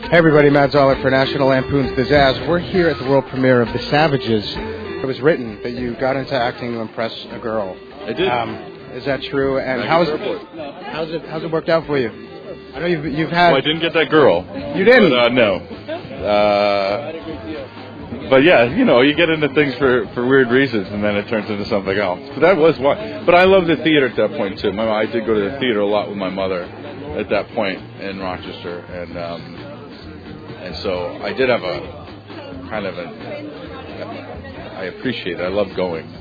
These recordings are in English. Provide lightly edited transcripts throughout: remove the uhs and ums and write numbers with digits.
Hey everybody, Matt Zoller for National Lampoon's Pizzazz. We're here at the world premiere of The Savages. It was written that you got into acting to impress a girl. I did. Is that true? And how's it worked out for you? I know you've had. Well, I didn't get that girl. You didn't? But, no. But yeah, you get into things for weird reasons, and then it turns into something else. But that was one. But I loved the theater at that point too. I did go to the theater a lot with my mother at that point in Rochester, and so I did have a kind of I appreciate it. I love going,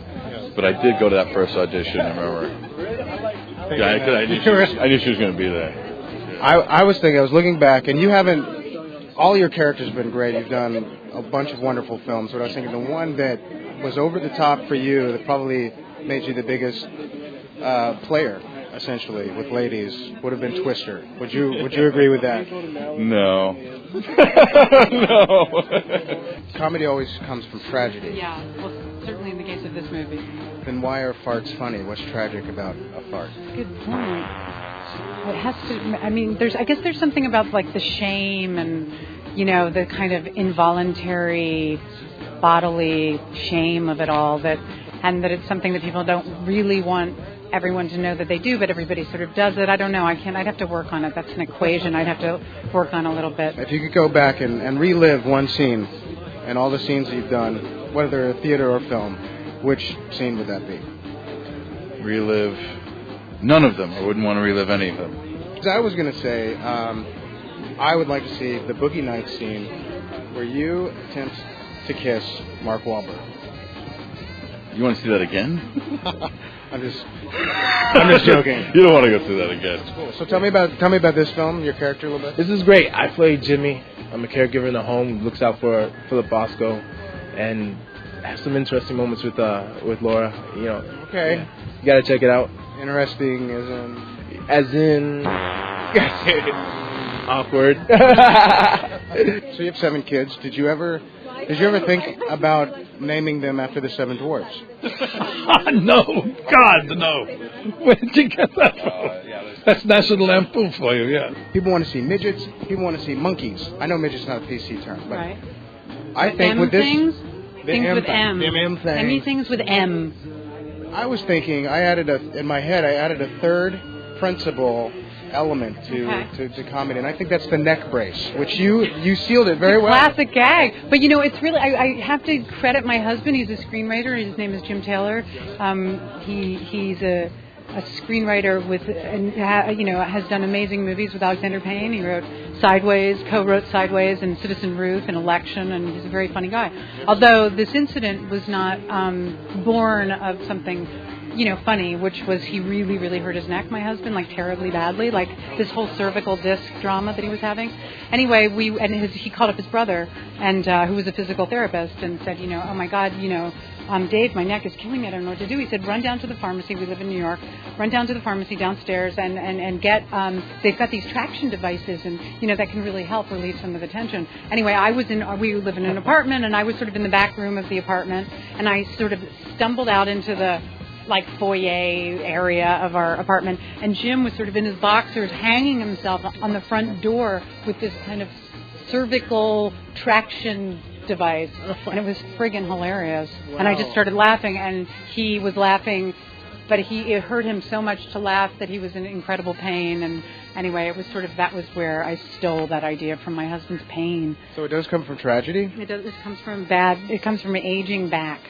but I did go to that first audition. I remember. Yeah, I knew she was going to be there. I was looking back, and you haven't. All your characters have been great. You've done a bunch of wonderful films. But I was thinking the one that was over the top for you, that probably made you the biggest player, essentially, with ladies, would have been Twister. Would you agree with that? No. No. Comedy always comes from tragedy. Yeah, well, certainly in the case of this movie. Then why are farts funny? What's tragic about a fart? Good point. It has to. I mean, I guess there's something about like the shame and the kind of involuntary bodily shame of it all and that it's something that people don't really want everyone to know that they do, but everybody sort of does it. I don't know. I'd have to work on it. That's an equation I'd have to work on a little bit. If you could go back and relive one scene and all the scenes you've done, whether theater or film, which scene would that be? Relive none of them. I wouldn't want to relive any of them. I was going to say, I would like to see the Boogie Nights scene where you attempt to kiss Mark Wahlberg. You want to see that again? I'm just joking. You don't want to go through that again. Cool. So tell me about this film, your character a little bit. This is great. I play Jimmy. I'm a caregiver in the home, looks out for Philip Bosco, and have some interesting moments with Laura. Okay. Yeah. You gotta check it out. Interesting as in awkward. So you have 7 kids. Did you ever think about naming them after the 7 dwarfs? No, God, no. Where did you get that from? That's National Lampoon for you, yeah. People want to see midgets. People want to see monkeys. I know midget's not a PC term, but right. I think with this things with M. Anything with M. I was thinking in my head I added a third principal element to comedy, and I think that's the neck brace, which you sealed it very well. Classic gag. But it's really, I have to credit my husband. He's a screenwriter. His name is Jim Taylor. He's a screenwriter has done amazing movies with Alexander Payne. He co-wrote Sideways and Citizen Ruth and Election, and he's a very funny guy. Although this incident was not born of something funny, which was he really, really hurt his neck, my husband, like terribly badly, like this whole cervical disc drama that he was having. Anyway, he called up his brother, and who was a physical therapist, and said, oh my God, Dave, my neck is killing me. I don't know what to do. He said, run down to the pharmacy. We live in New York. Run down to the pharmacy downstairs and get, they've got these traction devices and, that can really help relieve some of the tension. Anyway, we live in an apartment, and I was sort of in the back room of the apartment, and I sort of stumbled out into the foyer area of our apartment, and Jim was sort of in his boxers hanging himself on the front door with this kind of cervical traction device, and it was friggin' hilarious. Wow. And I just started laughing, and he was laughing, but it hurt him so much to laugh that he was in incredible pain. And anyway, it was that was where I stole that idea from my husband's pain. So it does come from tragedy? It comes from aging back.